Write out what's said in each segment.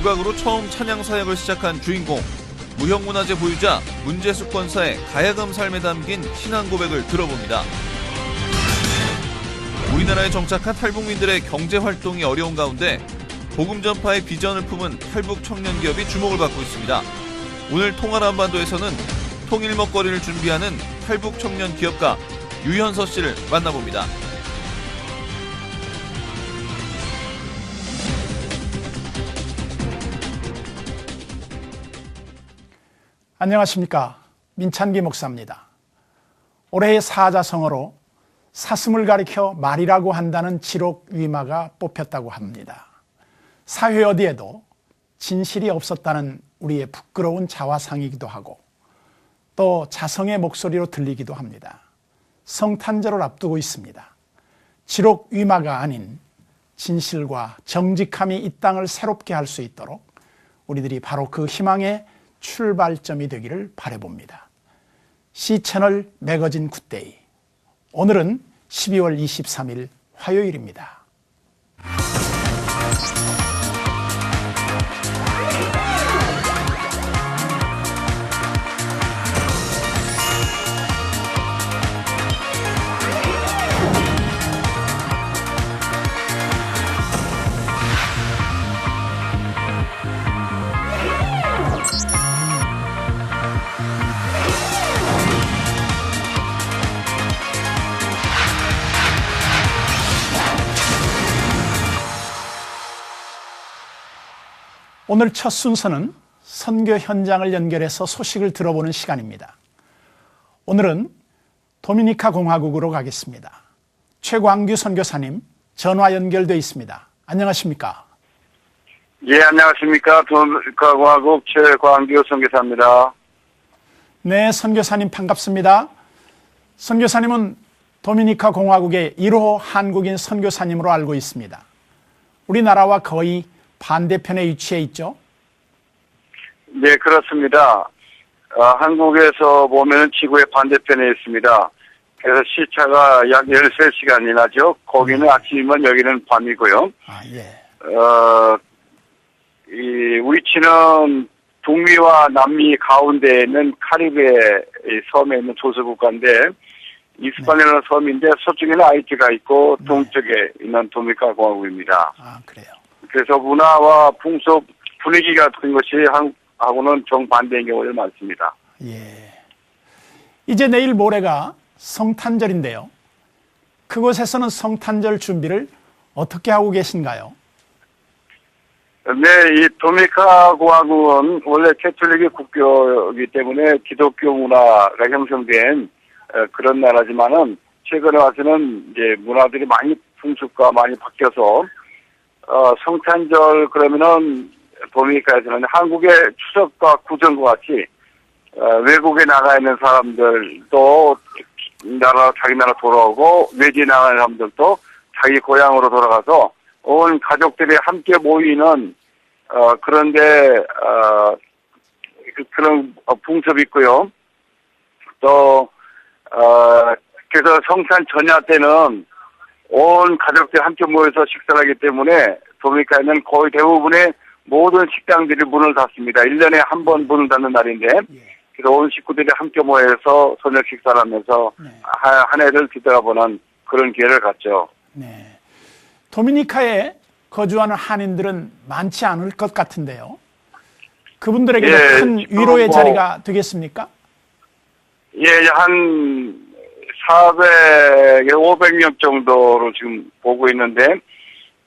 국악으로 처음 찬양 사역을 시작한 주인공, 무형문화재 보유자 문제숙 권사의 가야금 삶에 담긴 신앙 고백을 들어봅니다. 우리나라에 정착한 탈북민들의 경제활동이 어려운 가운데 복음 전파의 비전을 품은 탈북 청년 기업이 주목을 받고 있습니다. 오늘 통화라 한반도에서는 통일 먹거리를 준비하는 탈북 청년 기업가 유현서 씨를 만나봅니다. 안녕하십니까. 민찬기 목사입니다. 올해의 사자성어로 사슴을 가리켜 말이라고 한다는 지록위마가 뽑혔다고 합니다. 사회 어디에도 진실이 없었다는 우리의 부끄러운 자화상이기도 하고 또 자성의 목소리로 들리기도 합니다. 성탄절을 앞두고 있습니다. 지록위마가 아닌 진실과 정직함이 이 땅을 새롭게 할 수 있도록 우리들이 바로 그 희망의 출발점이 되기를 바라봅니다. C채널 매거진 굿데이. 오늘은 12월 23일 화요일입니다. 오늘 첫 순서는 선교 현장을 연결해서 소식을 들어보는 시간입니다. 오늘은 도미니카 공화국으로 가겠습니다. 최광규 선교사님 전화 연결되어 있습니다. 안녕하십니까? 예, 안녕하십니까. 도미니카 공화국 최광규 선교사입니다. 네, 선교사님 반갑습니다. 선교사님은 도미니카 공화국의 1호 한국인 선교사님으로 알고 있습니다. 우리나라와 거의 반대편에 위치해 있죠? 네, 그렇습니다. 한국에서 보면 지구의 반대편에 있습니다. 그래서 시차가 약 13시간이 나죠. 거기는 아침이면 여기는 밤이고요. 아, 예. 이 위치는 북미와 남미 가운데에 있는 카리브해 섬에 있는 도서국가인데, 이스파니아라는 섬인데 서쪽에는 하이티가 있고 동쪽에 있는 도미니카 공화국입니다. 아, 그래요. 그래서 문화와 풍속, 분위기 같은 것이 한국하고는 정반대인 경우가 많습니다. 예. 이제 내일 모레가 성탄절인데요. 그곳에서는 성탄절 준비를 어떻게 하고 계신가요? 네, 이 도미니카 공화국은 원래 캐톨릭의 국교이기 때문에 기독교 문화가 형성된 그런 나라지만은 최근에 와서는 이제 문화들이 많이 풍습과 많이 바뀌어서 성탄절 그러면은 도미니카에서는 한국의 추석과 구정과 같이 외국에 나가 있는 사람들도 자기 나라 돌아오고 외지에 나가 있는 사람들도 자기 고향으로 돌아가서 온 가족들이 함께 모이는 그런데 그런 풍습이 있고요. 또 그래서 성탄 전야 때는 온 가족들이 함께 모여서 식사를 하기 때문에 도미니카에는 거의 대부분의 모든 식당들이 문을 닫습니다. 1년에 한 번 문을 닫는 날인데, 그래서 온 식구들이 함께 모여서 저녁 식사를 하면서 한 해를 뒤돌아보는 그런 기회를 갖죠. 네. 도미니카에 거주하는 한인들은 많지 않을 것 같은데요. 그분들에게도 예, 큰 위로의 자리가 되겠습니까? 예, 한 400에 500명 정도로 지금 보고 있는데,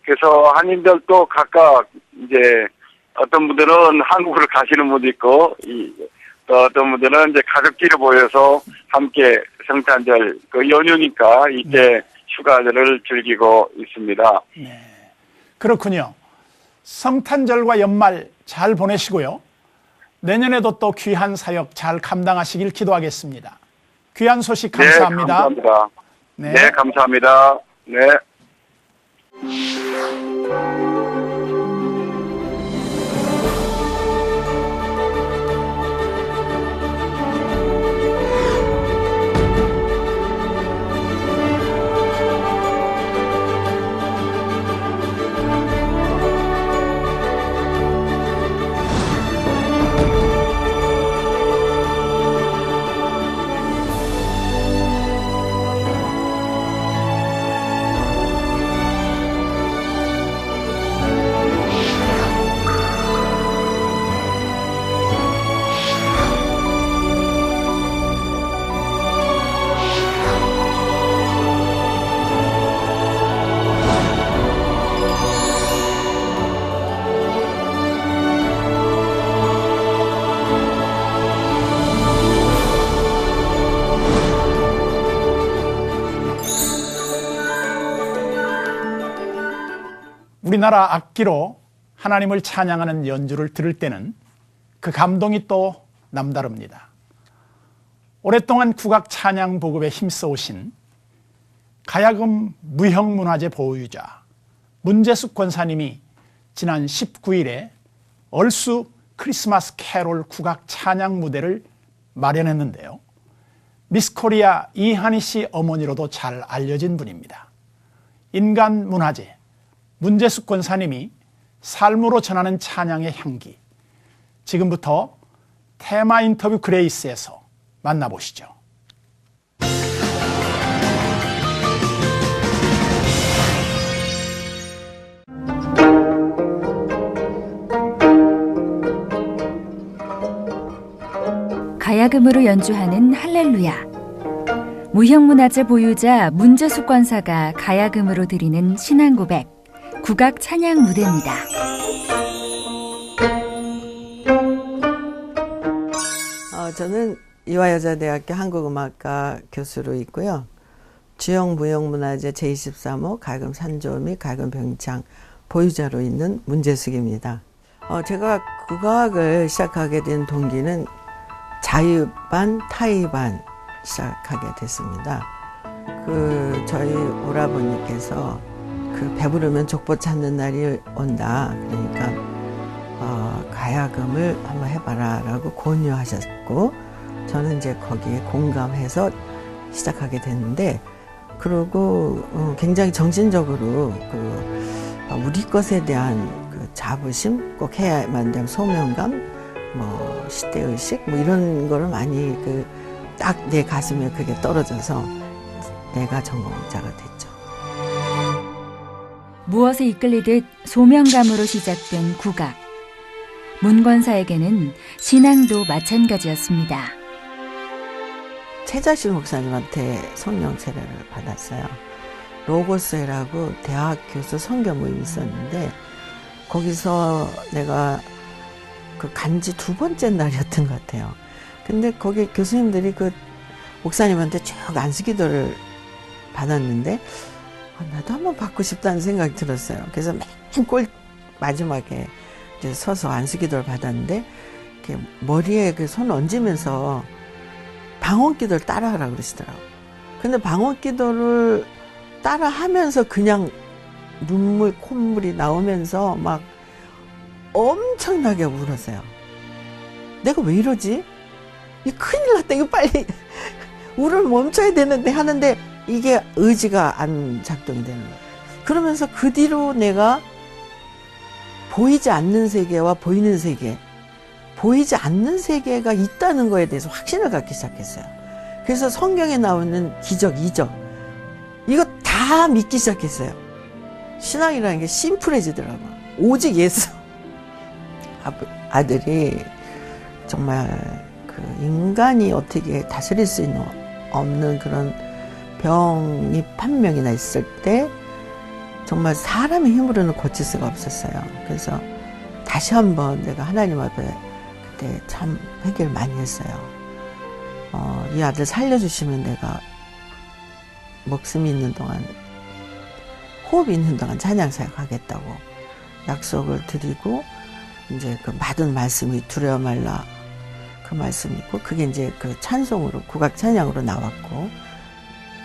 그래서 한인들도 각각 이제 어떤 분들은 한국으로 가시는 분도 있고, 또 어떤 분들은 이제 가족끼리 모여서 함께 성탄절 그 연휴니까 이때 휴가를 즐기고 있습니다. 네. 그렇군요. 성탄절과 연말 잘 보내시고요. 내년에도 또 귀한 사역 잘 감당하시길 기도하겠습니다. 귀한 소식 감사합니다. 네, 감사합니다. 네, 네, 감사합니다. 네. 우리나라 악기로 하나님을 찬양하는 연주를 들을 때는 그 감동이 또 남다릅니다. 오랫동안 국악 찬양 보급에 힘써오신 가야금 무형문화재 보유자 문재숙 권사님이 지난 19일에 얼수 크리스마스 캐롤 국악 찬양 무대를 마련했는데요. 미스코리아 이한희 씨 어머니로도 잘 알려진 분입니다. 인간 문화재 문재숙 권사님이 삶으로 전하는 찬양의 향기. 지금부터 테마 인터뷰 그레이스에서 만나보시죠. 가야금으로 연주하는 할렐루야. 무형문화재 보유자 문재숙 권사가 가야금으로 드리는 신앙 고백, 국악 찬양 무대입니다. 저는 이화여자대학교 한국음악과 교수로 있고요. 주영 무형문화재 제23호 가야금 산조 및 가야금 병창 보유자로 있는 문재숙입니다. 제가 국악을 시작하게 된 동기는 자유반, 타이반 시작하게 됐습니다. 저희 오라버니께서 배부르면 족보 찾는 날이 온다. 그러니까 가야금을 한번 해봐라 라고 권유하셨고, 저는 이제 거기에 공감해서 시작하게 됐는데, 그리고 굉장히 정신적으로 우리 것에 대한 자부심, 꼭 해야만 되는 소명감, 시대의식 이런 거를 많이 딱 내 가슴에 그게 떨어져서 내가 전공자가 됐죠. 무엇에 이끌리듯 소명감으로 시작된 국악. 문 권사에게는 신앙도 마찬가지였습니다. 최자실 목사님한테 성령 세례를 받았어요. 로고스회라고 대학 교수 선교 모임이 있었는데, 거기서 내가 간지 2번째 날이었던 것 같아요. 근데 거기 교수님들이 목사님한테 쭉 안수기도를 받았는데, 나도 한번 받고 싶다는 생각이 들었어요. 그래서 맨 마지막에 이제 서서 안수기도를 받았는데, 이렇게 머리에 손 얹으면서 방언기도를 따라하라고 그러시더라고요. 근데 방언기도를 따라하면서 그냥 눈물, 콧물이 나오면서 막 엄청나게 울었어요. 내가 왜 이러지? 이 큰일 났다. 이거 빨리 울음을 멈춰야 되는데 하는데 이게 의지가 안 작동이 되는 거예요. 그러면서 그 뒤로 내가 보이지 않는 세계와 보이는 세계, 보이지 않는 세계가 있다는 거에 대해서 확신을 갖기 시작했어요. 그래서 성경에 나오는 기적, 이적, 이거 다 믿기 시작했어요. 신앙이라는 게 심플해지더라고요. 오직 예수. 아들이 정말 인간이 어떻게 다스릴 수 없는 그런 병이 판명이나 있을 때 정말 사람의 힘으로는 고칠 수가 없었어요. 그래서 다시 한번 내가 하나님 앞에 그때 참 회개를 많이 했어요. 이 아들 살려주시면 내가 목숨이 있는 동안, 호흡이 있는 동안 찬양 사역하겠다고 약속을 드리고, 이제 받은 말씀이 두려워 말라 그 말씀이고, 그게 이제 찬송으로, 국악 찬양으로 나왔고,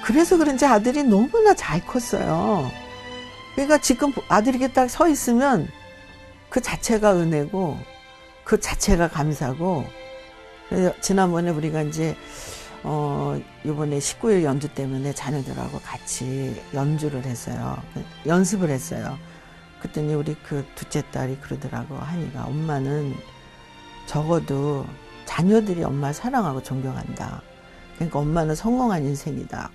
그래서 그런지 아들이 너무나 잘 컸어요. 그러니까 지금 아들이 이렇게 딱 서 있으면 그 자체가 은혜고, 그 자체가 감사고. 그래서 지난번에 우리가 이제 이번에 19일 연주 때문에 자녀들하고 같이 연주를 했어요. 연습을 했어요. 그랬더니 우리 둘째 딸이 그러더라고. 하니가, 엄마는 적어도 자녀들이 엄마 사랑하고 존경한다. 그러니까 엄마는 성공한 인생이다.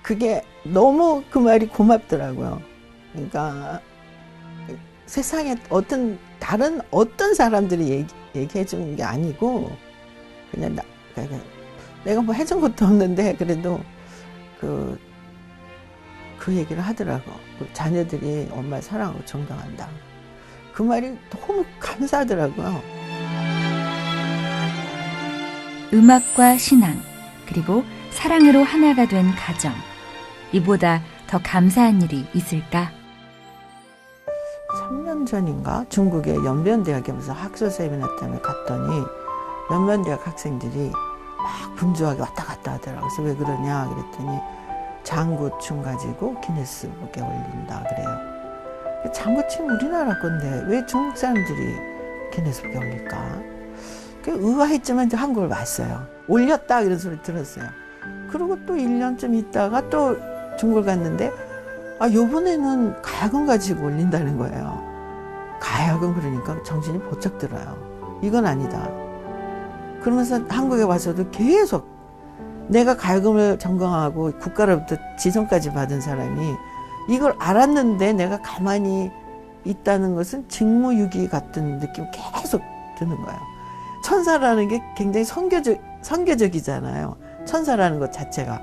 그게 너무 그 말이 고맙더라고요. 그러니까 세상에 다른 어떤 사람들이 얘기해 주는 게 아니고, 그냥 내가 뭐 해준 것도 없는데 그래도 그 얘기를 하더라고. 자녀들이 엄마를 사랑하고 존경한다. 그 말이 너무 감사하더라고요. 음악과 신앙, 그리고 사랑으로 하나가 된 가정. 이보다 더 감사한 일이 있을까? 년 전인가 중국의 연변대학에 무슨 학술 세미나 때문에 갔더니 연변대학 학생들이 막 분주하게 왔다 갔다 하더라고요. 그래서 왜 그러냐 그랬더니 장구춤 가지고 기네스북에 올린다 그래요. 장구춤 우리나라 건데 왜 중국 사람들이 기네스북에 올릴까? 의아했지만 이제 한국을 왔어요. 올렸다 이런 소리 들었어요. 그리고 또 1년쯤 있다가 또 중국을 갔는데 요번에는 가야금 가지고 올린다는 거예요. 가야금 그러니까 정신이 번쩍 들어요. 이건 아니다. 그러면서 한국에 와서도 계속 내가 가야금을 전공하고 국가로부터 지정까지 받은 사람이 이걸 알았는데 내가 가만히 있다는 것은 직무유기 같은 느낌이 계속 드는 거예요. 천사라는 게 굉장히 선교적이잖아요. 천사라는 것 자체가.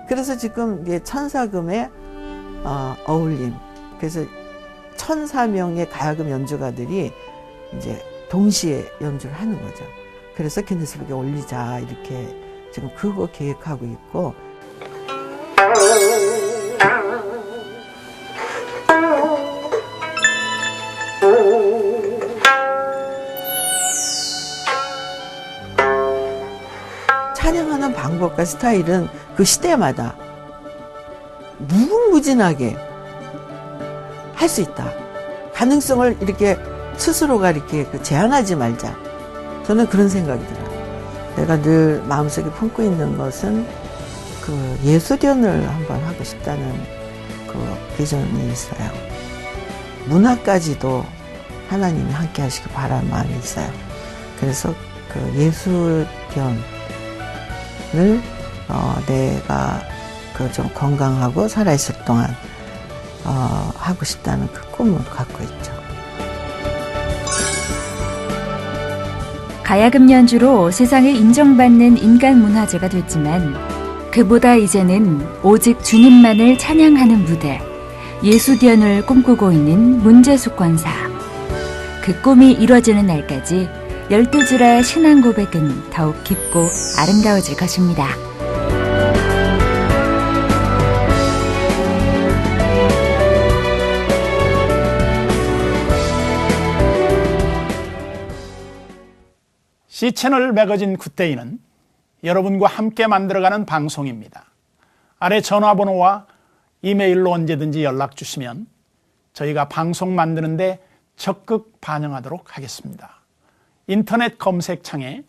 그래서 지금 이게 천사금의 어울림. 그래서 1,004명의 가야금 연주가들이 이제 동시에 연주를 하는 거죠. 그래서 기네스북에 올리자 이렇게 지금 그거 계획하고 있고. 찬양하는 방법과 스타일은 그 시대마다 무궁무진하게 할 수 있다. 가능성을 이렇게 스스로가 이렇게 제한하지 말자. 저는 그런 생각이 들어요. 내가 늘 마음속에 품고 있는 것은 그 예술연을 한번 하고 싶다는 그 비전이 있어요. 문화까지도 하나님이 함께 하시길 바라는 마음이 있어요. 그래서 그 예술연을 내가 그 좀 건강하고 살아있을 동안 하고 싶다는 그 꿈을 갖고 있죠. 가야금 연주로 세상에 인정받는 인간 문화재가 됐지만 그보다 이제는 오직 주님만을 찬양하는 무대, 예수견을 꿈꾸고 있는 문재숙 권사. 그 꿈이 이뤄지는 날까지 12주라의 신앙 고백은 더욱 깊고 아름다워질 것입니다. C채널 매거진 굿데이는 여러분과 함께 만들어가는 방송입니다. 아래 전화번호와 이메일로 언제든지 연락 주시면 저희가 방송 만드는데 적극 반영하도록 하겠습니다. 인터넷 검색창에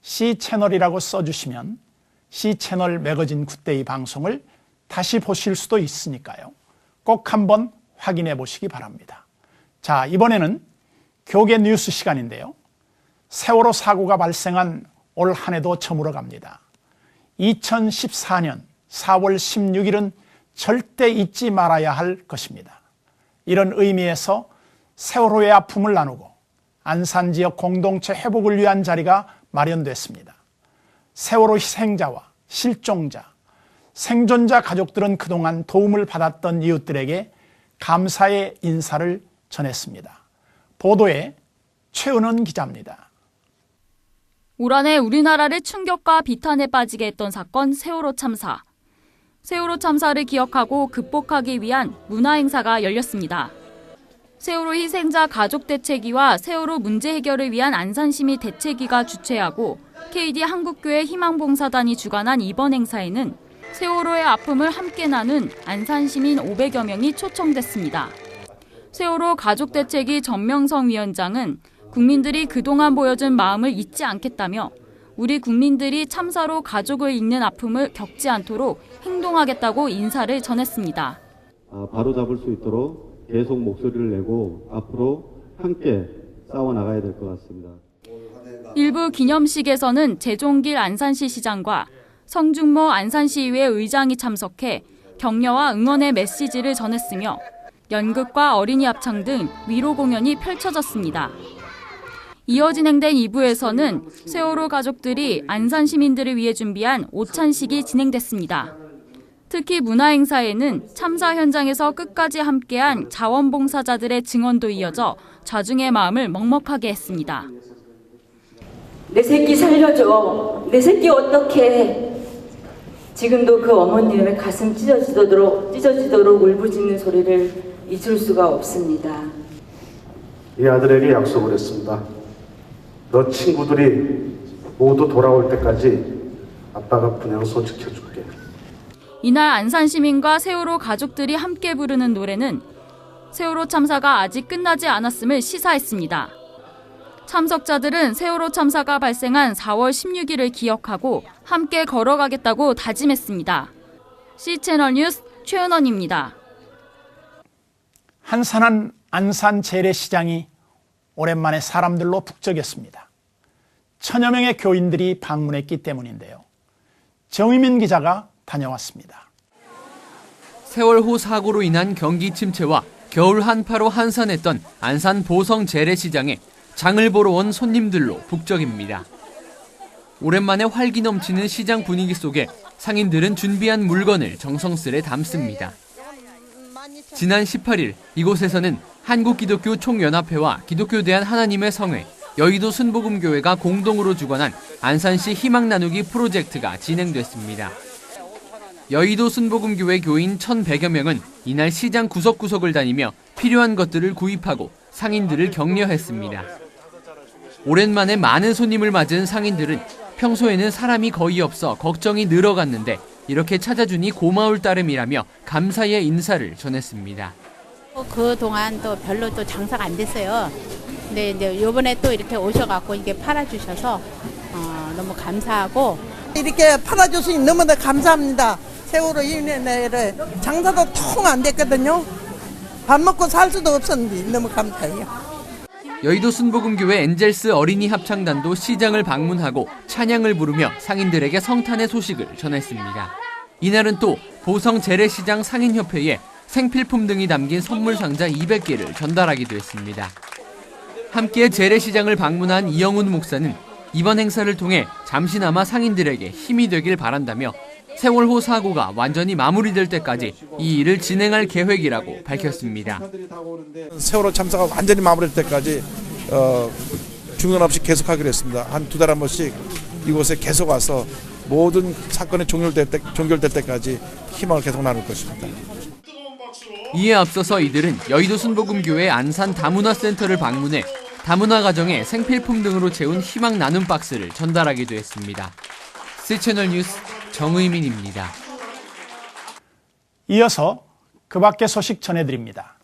C채널이라고 써주시면 C채널 매거진 굿데이 방송을 다시 보실 수도 있으니까요. 꼭 한번 확인해 보시기 바랍니다. 자, 이번에는 교계 뉴스 시간인데요. 세월호 사고가 발생한 올 한 해도 저물어 갑니다. 2014년 4월 16일은 절대 잊지 말아야 할 것입니다. 이런 의미에서 세월호의 아픔을 나누고 안산 지역 공동체 회복을 위한 자리가 마련됐습니다. 세월호 희생자와 실종자, 생존자 가족들은 그동안 도움을 받았던 이웃들에게 감사의 인사를 전했습니다. 보도에 최은원 기자입니다. 올 한해 우리나라를 충격과 비탄에 빠지게 했던 사건 세월호 참사. 세월호 참사를 기억하고 극복하기 위한 문화행사가 열렸습니다. 세월호 희생자 가족 대책위와 세월호 문제 해결을 위한 안산시민 대책위가 주최하고 KD 한국교회 희망봉사단이 주관한 이번 행사에는 세월호의 아픔을 함께 나눈 안산시민 500여 명이 초청됐습니다. 세월호 가족대책위 전명성 위원장은 국민들이 그동안 보여준 마음을 잊지 않겠다며 우리 국민들이 참사로 가족을 잃는 아픔을 겪지 않도록 행동하겠다고 인사를 전했습니다. 바로잡을 수 있도록 계속 목소리를 내고 앞으로 함께 싸워나가야 될 것 같습니다. 일부 기념식에서는 재종길 안산시 시장과 성중모 안산시의회 의장이 참석해 격려와 응원의 메시지를 전했으며 연극과 어린이 합창 등 위로 공연이 펼쳐졌습니다. 이어 진행된 2부에서는 세월호 가족들이 안산 시민들을 위해 준비한 오찬식이 진행됐습니다. 특히 문화행사에는 참사 현장에서 끝까지 함께한 자원봉사자들의 증언도 이어져 좌중의 마음을 먹먹하게 했습니다. 내 새끼 살려줘. 내 새끼 어떡해. 지금도 그 어머님의 가슴 찢어지도록 울부짖는 소리를 잊을 수가 없습니다. 이 아들에게 약속을 했습니다. 너 친구들이 모두 돌아올 때까지 아빠가 그냥 소직해줄게. 이날 안산 시민과 세월호 가족들이 함께 부르는 노래는 세월호 참사가 아직 끝나지 않았음을 시사했습니다. 참석자들은 세월호 참사가 발생한 4월 16일을 기억하고 함께 걸어가겠다고 다짐했습니다. C채널 뉴스 최은원입니다. 한산한 안산 재래시장이 오랜만에 사람들로 북적였습니다. 1000여 명의 교인들이 방문했기 때문인데요. 정의민 기자가 다녀왔습니다. 세월호 사고로 인한 경기 침체와 겨울 한파로 한산했던 안산 보성 재래시장에 장을 보러 온 손님들로 북적입니다. 오랜만에 활기 넘치는 시장 분위기 속에 상인들은 준비한 물건을 정성스레 담습니다. 지난 18일 이곳에서는 한국기독교총연합회와 기독교대한 하나님의 성회, 여의도 순복음교회가 공동으로 주관한 안산시 희망 나누기 프로젝트가 진행됐습니다. 여의도 순복음교회 교인 1,100여 명은 이날 시장 구석구석을 다니며 필요한 것들을 구입하고 상인들을 격려했습니다. 오랜만에 많은 손님을 맞은 상인들은 평소에는 사람이 거의 없어 걱정이 늘어갔는데 이렇게 찾아주니 고마울 따름이라며 감사의 인사를 전했습니다. 그동안 또 별로 또 장사가 안 됐어요. 근데 이제 이번에 또 이렇게 오셔갖고 이게 팔아주셔서 너무 감사하고 이렇게 팔아줘서 너무나 감사합니다. 세월호 인연에 장사도 통 안 됐거든요. 밥 먹고 살 수도 없었는데 너무 감사해요. 여의도 순복음교회 엔젤스 어린이 합창단도 시장을 방문하고 찬양을 부르며 상인들에게 성탄의 소식을 전했습니다. 이날은 또 보성 재래시장 상인협회에 생필품 등이 담긴 선물 상자 200개를 전달하기도 했습니다. 함께 재래시장을 방문한 이영훈 목사는 이번 행사를 통해 잠시나마 상인들에게 힘이 되길 바란다며 세월호 사고가 완전히 마무리될 때까지 이 일을 진행할 계획이라고 밝혔습니다. 세월호 참사가 완전히 마무리될 때까지 중단 없이 계속하기로 했습니다. 한 2달 한 번씩 이곳에 계속 와서 모든 사건이 종결될 때까지 희망을 계속 나눌 것입니다. 이에 앞서서 이들은 여의도 순복음교회 안산 다문화센터를 방문해 다문화 가정에 생필품 등으로 채운 희망 나눔 박스를 전달하기도 했습니다. C채널 뉴스 정의민입니다. 이어서 그 밖의 소식 전해드립니다.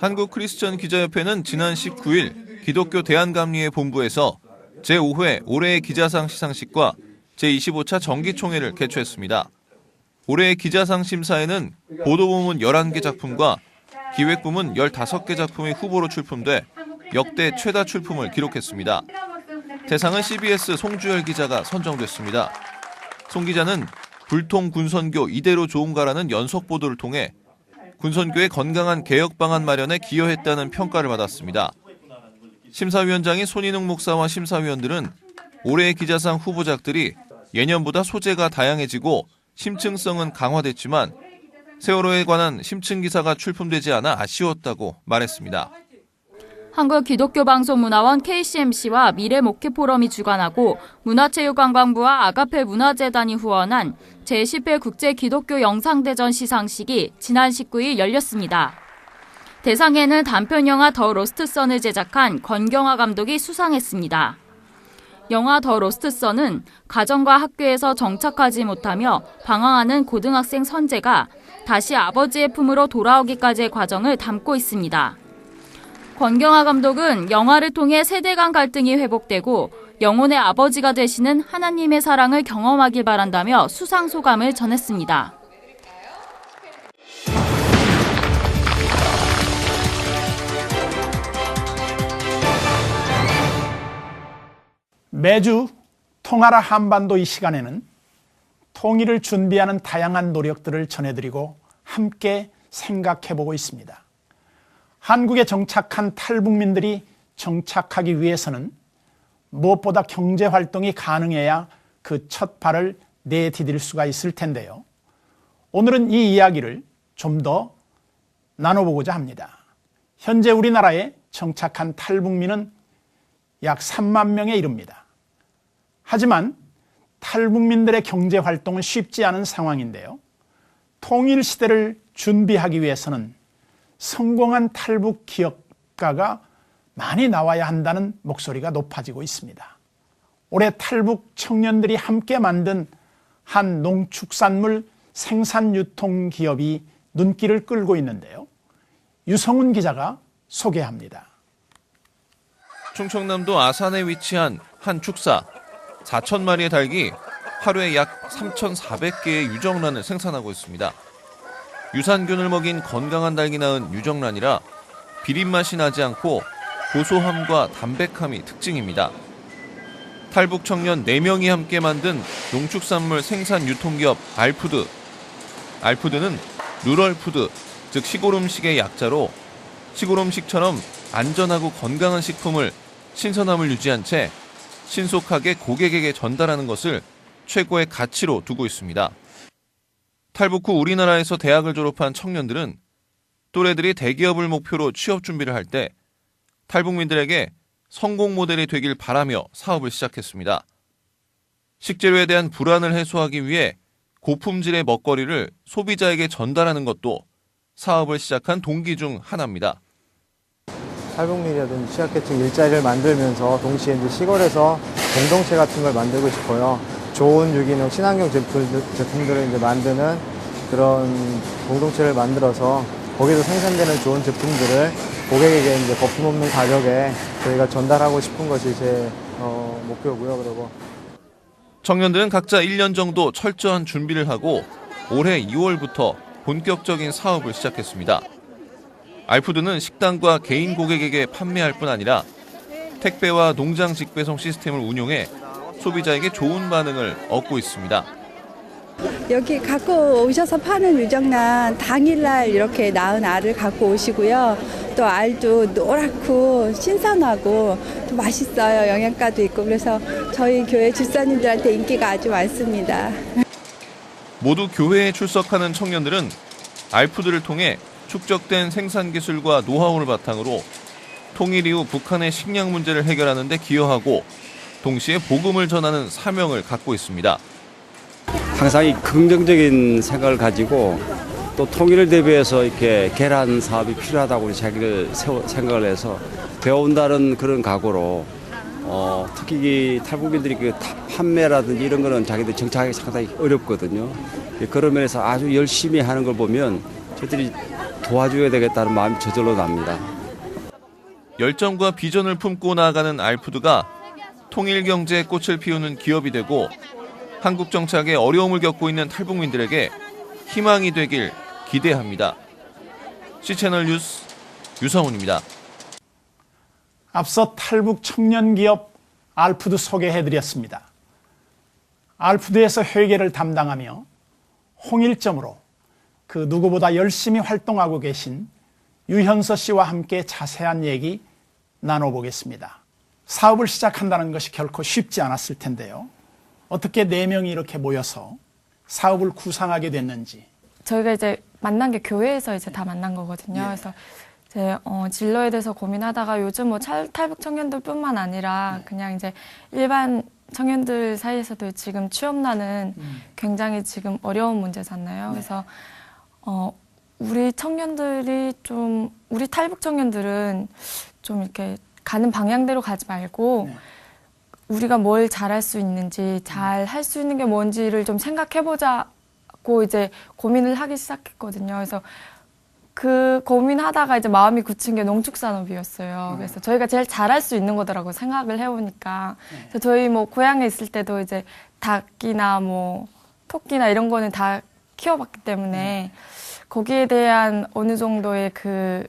한국크리스천 기자협회는 지난 19일 기독교 대한감리회 본부에서 제5회 올해의 기자상 시상식과 제25차 정기총회를 개최했습니다. 올해의 기자상 심사에는 보도부문 11개 작품과 기획부문 15개 작품이 후보로 출품돼 역대 최다 출품을 기록했습니다. 대상은 CBS 송주열 기자가 선정됐습니다. 송 기자는 불통 군선교 이대로 좋은가라는 연속 보도를 통해 군선교의 건강한 개혁 방안 마련에 기여했다는 평가를 받았습니다. 심사위원장인 손인웅 목사와 심사위원들은 올해의 기자상 후보작들이 예년보다 소재가 다양해지고 심층성은 강화됐지만 세월호에 관한 심층 기사가 출품되지 않아 아쉬웠다고 말했습니다. 한국기독교방송문화원 KCMC와 미래목회포럼이 주관하고 문화체육관광부와 아가페 문화재단이 후원한 제10회 국제기독교 영상대전 시상식이 지난 19일 열렸습니다. 대상에는 단편영화 더 로스트선을 제작한 권경화 감독이 수상했습니다. 영화 더 로스트선은 가정과 학교에서 정착하지 못하며 방황하는 고등학생 선재가 다시 아버지의 품으로 돌아오기까지의 과정을 담고 있습니다. 권경화 감독은 영화를 통해 세대 간 갈등이 회복되고 영혼의 아버지가 되시는 하나님의 사랑을 경험하길 바란다며 수상 소감을 전했습니다. 매주 통하라 한반도 이 시간에는 통일을 준비하는 다양한 노력들을 전해드리고 함께 생각해보고 있습니다. 한국에 정착한 탈북민들이 정착하기 위해서는 무엇보다 경제활동이 가능해야 그 첫 발을 내디딜 수가 있을 텐데요. 오늘은 이 이야기를 좀 더 나눠보고자 합니다. 현재 우리나라에 정착한 탈북민은 약 3만 명에 이릅니다. 하지만 탈북민들의 경제활동은 쉽지 않은 상황인데요. 통일 시대를 준비하기 위해서는 성공한 탈북 기업 주가가 많이 나와야 한다는 목소리가 높아지고 있습니다. 올해 탈북 청년들이 함께 만든 한 농축산물 생산 유통 기업이 눈길을 끌고 있는데요. 유성훈 기자가 소개합니다. 충청남도 아산에 위치한 한 축사. 4,000마리의 닭이 하루에 약 3,400개의 유정란을 생산하고 있습니다. 유산균을 먹인 건강한 닭이 낳은 유정란이라 비린맛이 나지 않고 고소함과 담백함이 특징입니다. 탈북 청년 4명이 함께 만든 농축산물 생산 유통기업 알푸드. 알푸드는 루럴푸드, 즉 시골음식의 약자로 시골음식처럼 안전하고 건강한 식품을 신선함을 유지한 채 신속하게 고객에게 전달하는 것을 최고의 가치로 두고 있습니다. 탈북 후 우리나라에서 대학을 졸업한 청년들은 또래들이 대기업을 목표로 취업 준비를 할 때 탈북민들에게 성공 모델이 되길 바라며 사업을 시작했습니다. 식재료에 대한 불안을 해소하기 위해 고품질의 먹거리를 소비자에게 전달하는 것도 사업을 시작한 동기 중 하나입니다. 탈북민이라든지 취약계층 일자리를 만들면서 동시에 이제 시골에서 공동체 같은 걸 만들고 싶어요. 좋은 유기농 친환경 제품들을 이제 만드는 그런 공동체를 만들어서 거기서 생산되는 좋은 제품들을 고객에게 이제 거품없는 가격에 저희가 전달하고 싶은 것이 제 목표고요. 그리고 청년들은 각자 1년 정도 철저한 준비를 하고 올해 2월부터 본격적인 사업을 시작했습니다. 알푸드는 식당과 개인 고객에게 판매할 뿐 아니라 택배와 농장 직배송 시스템을 운용해 소비자에게 좋은 반응을 얻고 있습니다. 여기 갖고 오셔서 파는 유정란 당일날 이렇게 낳은 알을 갖고 오시고요. 또 알도 노랗고 신선하고 또 맛있어요. 영양가도 있고 그래서 저희 교회 집사님들한테 인기가 아주 많습니다. 모두 교회에 출석하는 청년들은 알푸드를 통해 축적된 생산 기술과 노하우를 바탕으로 통일 이후 북한의 식량 문제를 해결하는 데 기여하고 동시에 복음을 전하는 사명을 갖고 있습니다. 항상 이 긍정적인 생각을 가지고 또 통일을 대비해서 이렇게 계란 사업이 필요하다고 자기를 생각을 해서 배운다는 그런 각오로 특히 탈북민들이 그 판매라든지 이런 거는 자기들 정착하기 상당히 어렵거든요. 그런 면에서 아주 열심히 하는 걸 보면 저들이 도와줘야 되겠다는 마음이 저절로 납니다. 열정과 비전을 품고 나아가는 알푸드가 통일 경제의 꽃을 피우는 기업이 되고 한국 정착에 어려움을 겪고 있는 탈북민들에게 희망이 되길 기대합니다. C채널 뉴스 유성훈입니다. 앞서 탈북 청년 기업 알푸드 소개해드렸습니다. 알푸드에서 회계를 담당하며 홍일점으로 그 누구보다 열심히 활동하고 계신 유현서 씨와 함께 자세한 얘기 나눠보겠습니다. 사업을 시작한다는 것이 결코 쉽지 않았을 텐데요. 어떻게 4명이 이렇게 모여서 사업을 구상하게 됐는지. 저희가 이제 만난 게 교회에서 이제 다 만난 거거든요. 그래서 이제 진로에 대해서 고민하다가 요즘 뭐 탈북 청년들뿐만 아니라 그냥 이제 일반 청년들 사이에서도 지금 취업난은 굉장히 지금 어려운 문제잖아요. 그래서 우리 청년들이 좀 우리 탈북 청년들은 좀 이렇게 가는 방향대로 가지 말고 우리가 뭘 잘할 수 있는지 잘 할 수 있는 게 뭔지를 좀 생각해보자고 이제 고민을 하기 시작했거든요. 그래서 그 고민하다가 이제 마음이 굳힌 게 농축산업이었어요. 그래서 저희가 제일 잘할 수 있는 거더라고 생각을 해보니까. 그래서 저희 뭐 고향에 있을 때도 이제 닭이나 뭐 토끼나 이런 거는 다 키워봤기 때문에 거기에 대한 어느 정도의 그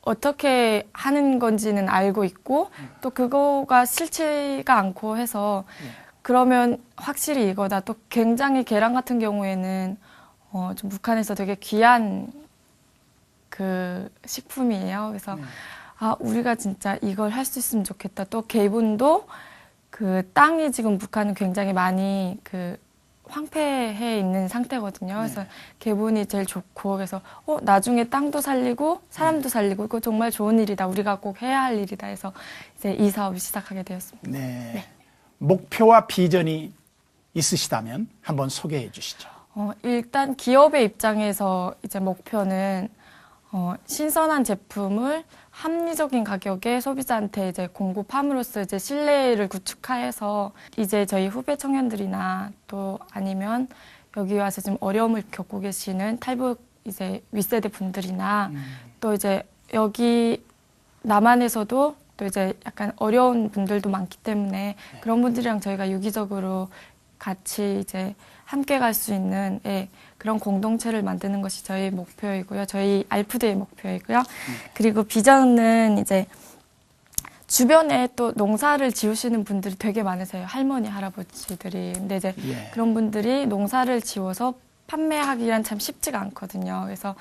어떻게 하는 건지는 알고 있고 또 그거가 싫지가 않고 해서 그러면 확실히 이거다. 또 굉장히 계란 같은 경우에는 좀 북한에서 되게 귀한 그 식품이에요. 그래서 아 우리가 진짜 이걸 할 수 있으면 좋겠다. 또 개분도 그 땅이 지금 북한은 굉장히 많이 그 황폐해 있는 상태거든요. 그래서 개분이 제일 좋고 그래서 나중에 땅도 살리고 사람도 살리고 이거 정말 좋은 일이다. 우리가 꼭 해야 할 일이다 해서 이제 이 사업을 시작하게 되었습니다. 네. 목표와 비전이 있으시다면 한번 소개해 주시죠. 일단 기업의 입장에서 이제 목표는 신선한 제품을 합리적인 가격에 소비자한테 이제 공급함으로써 이제 신뢰를 구축해서 이제 저희 후배 청년들이나 또 아니면 여기 와서 지금 어려움을 겪고 계시는 탈북 이제 윗세대 분들이나 또 이제 여기 남한에서도 또 이제 약간 어려운 분들도 많기 때문에 그런 분들이랑 저희가 유기적으로 같이 이제 함께 갈 수 있는 그런 공동체를 만드는 것이 저희 목표이고요. 저희 알푸드의 목표이고요. 그리고 비전은 이제 주변에 또 농사를 지으시는 분들이 되게 많으세요. 할머니, 할아버지들이. 근데 이제 그런 분들이 농사를 지어서 판매하기란 참 쉽지가 않거든요. 그래서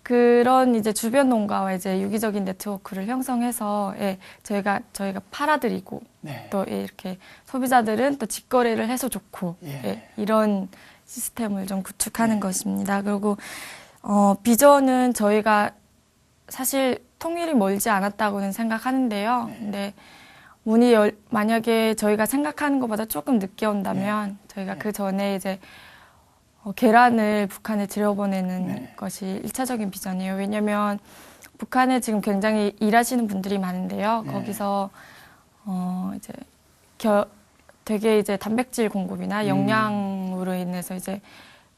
그런 이제 주변 농가와 이제 유기적인 네트워크를 형성해서 저희가 팔아드리고 또 이렇게 소비자들은 또 직거래를 해서 좋고 이런 시스템을 좀 구축하는 것입니다. 그리고 비전은 저희가 사실 통일이 멀지 않았다고는 생각하는데요. 근데 만약에 저희가 생각하는 것보다 조금 늦게 온다면 저희가 그 전에 이제 계란을 북한에 들여보내는 것이 1차적인 비전이에요. 왜냐하면 북한에 지금 굉장히 일하시는 분들이 많은데요. 거기서 이제 되게 이제 단백질 공급이나 영양으로 인해서 이제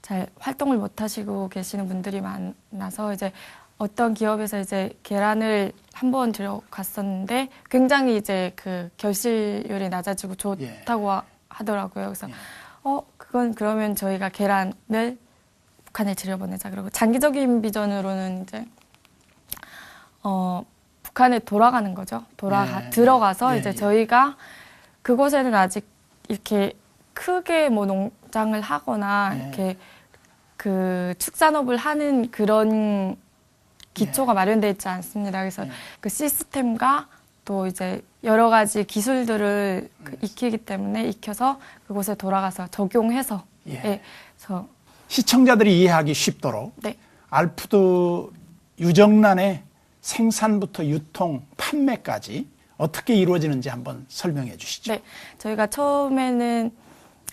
잘 활동을 못 하시고 계시는 분들이 많아서 이제 어떤 기업에서 이제 계란을 한번 들여갔었는데 굉장히 이제 그 결실률이 낮아지고 좋다고 하더라고요. 그래서 그건 그러면 저희가 계란을 북한에 들여보내자. 그리고 장기적인 비전으로는 이제 북한에 돌아가는 거죠. 들어가서 이제 저희가 그곳에는 아직 이렇게 크게 뭐 농장을 하거나 이렇게 그 축산업을 하는 그런 기초가 마련되어 있지 않습니다. 그래서 그 시스템과 또 이제 여러 가지 기술들을 익히기 때문에 익혀서 그곳에 돌아가서 적용해서 시청자들이 이해하기 쉽도록 알푸드 유정란의 생산부터 유통, 판매까지 어떻게 이루어지는지 한번 설명해 주시죠. 네, 저희가 처음에는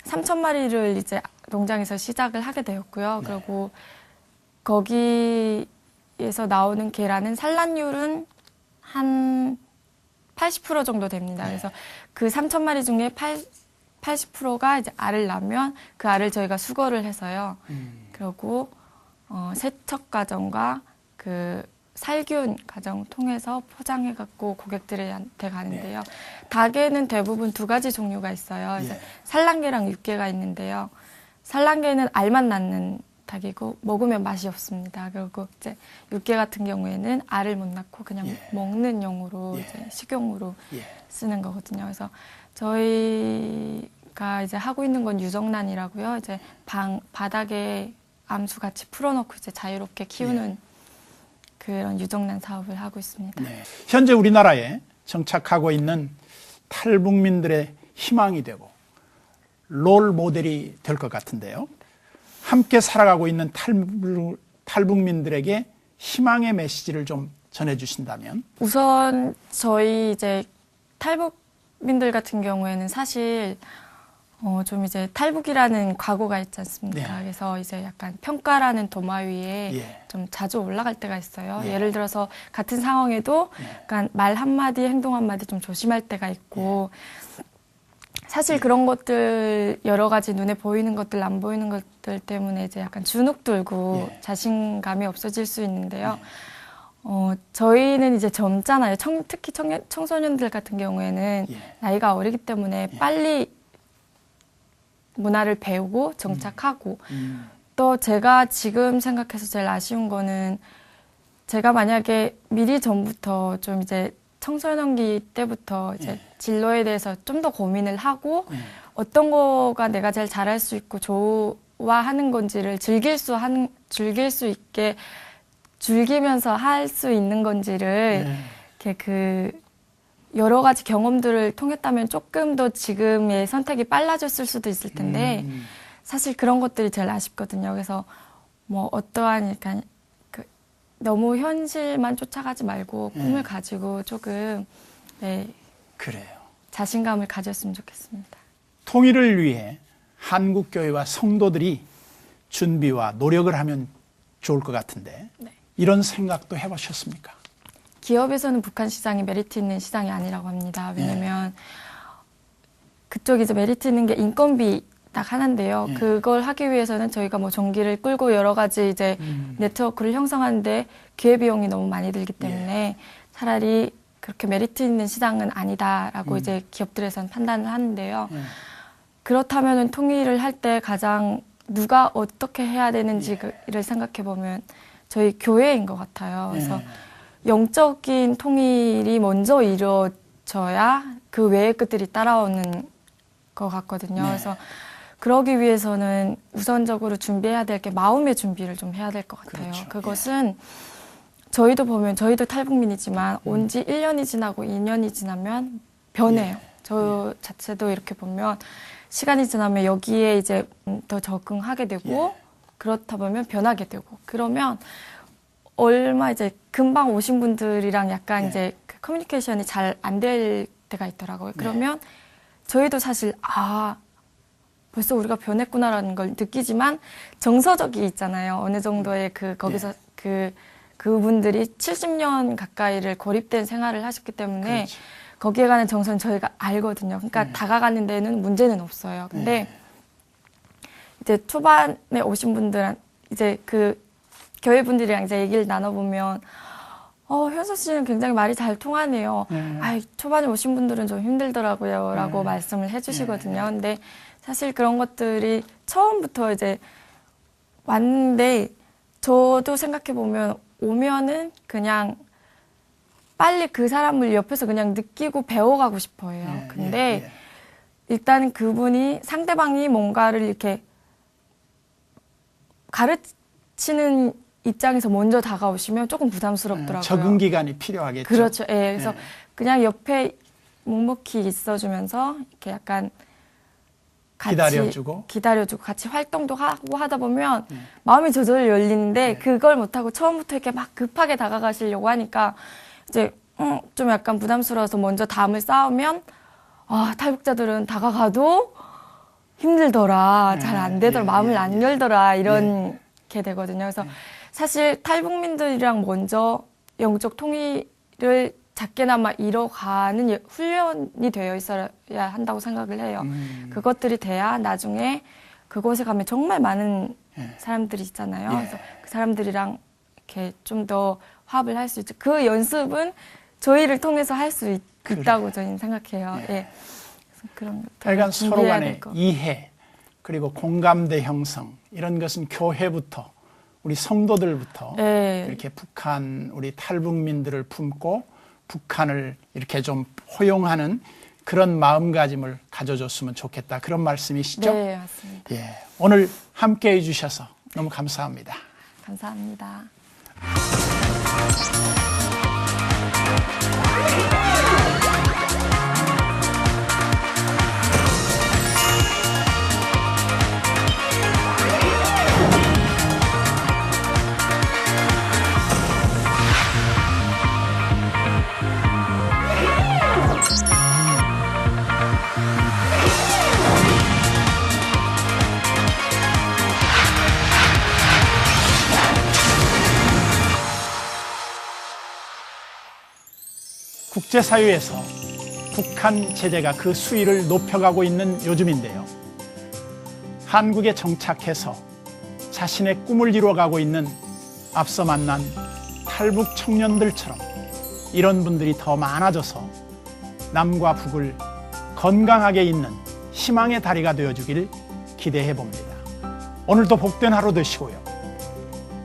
3,000마리를 이제 농장에서 시작을 하게 되었고요. 그리고 거기에서 나오는 계란은 산란율은 한 80% 정도 됩니다. 그래서 그 3,000마리 중에 80%가 이제 알을 낳으면 그 알을 저희가 수거를 해서요. 그리고 세척 과정과 그 살균 과정 통해서 포장해갖고 고객들한테 가는데요. 닭에는 대부분 2가지 종류가 있어요. 그래서 산란계랑 육계가 있는데요. 산란계는 알만 낳는 닭이고 먹으면 맛이 없습니다. 그리고 이제 육계 같은 경우에는 알을 못 낳고 그냥 먹는 용으로 이제 식용으로 쓰는 거거든요. 그래서 저희가 이제 하고 있는 건 유정란이라고요. 이제 바닥에 암수 같이 풀어놓고 이제 자유롭게 키우는 그런 유정란 사업을 하고 있습니다. 현재 우리나라에 정착하고 있는 탈북민들의 희망이 되고 롤 모델이 될 것 같은데요. 함께 살아가고 있는 탈북민들에게 희망의 메시지를 좀 전해주신다면? 우선 저희 이제 탈북민들 같은 경우에는 사실 좀 이제 탈북이라는 과거가 있지 않습니까? 그래서 이제 약간 평가라는 도마 위에 좀 자주 올라갈 때가 있어요. 예를 들어서 같은 상황에도 약간 말 한마디, 행동 한마디 좀 조심할 때가 있고 사실 그런 것들 여러 가지 눈에 보이는 것들 안 보이는 것들 때문에 이제 약간 주눅 들고 자신감이 없어질 수 있는데요. 저희는 이제 젊잖아요. 특히 청소년들 같은 경우에는 나이가 어리기 때문에 빨리 문화를 배우고 정착하고 또 제가 지금 생각해서 제일 아쉬운 거는 제가 만약에 미리 전부터 좀 이제 청소년기 때부터 이제 진로에 대해서 좀 더 고민을 하고 어떤 거가 내가 제일 잘할 수 있고 좋아하는 건지를 즐길 수 있게 즐기면서 할 수 있는 건지를 이렇게 그 여러 가지 경험들을 통했다면 조금 더 지금의 선택이 빨라졌을 수도 있을 텐데 사실 그런 것들이 제일 아쉽거든요. 그래서 뭐 어떠한 약간 너무 현실만 쫓아가지 말고 꿈을 가지고 조금 그래요. 자신감을 가졌으면 좋겠습니다. 통일을 위해 한국교회와 성도들이 준비와 노력을 하면 좋을 것 같은데 이런 생각도 해보셨습니까? 기업에서는 북한 시장이 메리트 있는 시장이 아니라고 합니다. 왜냐면 그쪽이 이제 메리트 있는 게 인건비 딱 하나인데요. 그걸 하기 위해서는 저희가 뭐 전기를 끌고 여러 가지 이제 네트워크를 형성하는데 기회비용이 너무 많이 들기 때문에 차라리 그렇게 메리트 있는 시장은 아니다라고 이제 기업들에서는 판단을 하는데요. 그렇다면은 통일을 할 때 가장 누가 어떻게 해야 되는지를 생각해 보면 저희 교회인 것 같아요. 그래서 영적인 통일이 먼저 이루어져야 그 외의 것들이 따라오는 것 같거든요. 그래서 그러기 위해서는 우선적으로 준비해야 될 게 마음의 준비를 좀 해야 될 것 같아요. 그것은 저희도 보면 저희도 탈북민이지만 온 지 1년이 지나고 2년이 지나면 변해요. 저 자체도 이렇게 보면 시간이 지나면 여기에 이제 더 적응하게 되고 그렇다 보면 변하게 되고 그러면 얼마 이제 금방 오신 분들이랑 약간 이제 그 커뮤니케이션이 잘 안 될 때가 있더라고요. 그러면 저희도 사실 벌써 우리가 변했구나라는 걸 느끼지만 정서적이 있잖아요. 어느 정도의 거기서 그분들이 70년 가까이를 고립된 생활을 하셨기 때문에 거기에 관한 정서는 저희가 알거든요. 그러니까 다가가는 데는 문제는 없어요. 근데 이제 초반에 오신 분들은 이제 그 교회 분들이랑 이제 얘기를 나눠보면 현서 씨는 굉장히 말이 잘 통하네요. 초반에 오신 분들은 좀 힘들더라고요. 라고 말씀을 해주시거든요. 근데 사실 그런 것들이 처음부터 이제 왔는데 저도 생각해보면 오면은 그냥 빨리 그 사람을 옆에서 그냥 느끼고 배워가고 싶어 해요. 근데 일단 그분이 상대방이 뭔가를 이렇게 가르치는 입장에서 먼저 다가오시면 조금 부담스럽더라고요. 적응 기간이 필요하겠죠. 그렇죠. 그래서 그냥 옆에 묵묵히 있어주면서 이렇게 약간 같이 기다려주고 같이 활동도 하고 하다 보면 마음이 저절로 열리는데 그걸 못하고 처음부터 이렇게 막 급하게 다가가시려고 하니까 이제 좀 약간 부담스러워서 먼저 담을 쌓으면 탈북자들은 다가가도 힘들더라, 잘 안 되더라, 마음을 안 열더라 이렇게 되거든요. 그래서 사실 탈북민들이랑 먼저 영적 통일을 작게나마 이뤄가는 훈련이 되어 있어야 한다고 생각을 해요. 그것들이 돼야 나중에 그곳에 가면 정말 많은 사람들이 있잖아요. 그래서 그 사람들이랑 이렇게 좀 더 화합을 할 수 있죠. 그 연습은 저희를 통해서 할 수 있다고 저희는 생각해요. 그래서 그런 하여간 서로 간의 이해 그리고 공감대 형성 이런 것은 교회부터 우리 성도들부터 이렇게 북한 우리 탈북민들을 품고 북한을 이렇게 좀 포용하는 그런 마음가짐을 가져줬으면 좋겠다. 그런 말씀이시죠? 네, 맞습니다. 오늘 함께해 주셔서 너무 감사합니다. 감사합니다. 국제사회에서 북한 제재가 그 수위를 높여가고 있는 요즘인데요. 한국에 정착해서 자신의 꿈을 이루어가고 있는 앞서 만난 탈북 청년들처럼 이런 분들이 더 많아져서 남과 북을 건강하게 잇는 희망의 다리가 되어주길 기대해 봅니다. 오늘도 복된 하루 되시고요.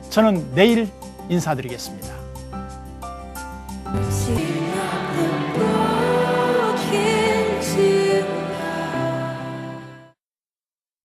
저는 내일 인사드리겠습니다.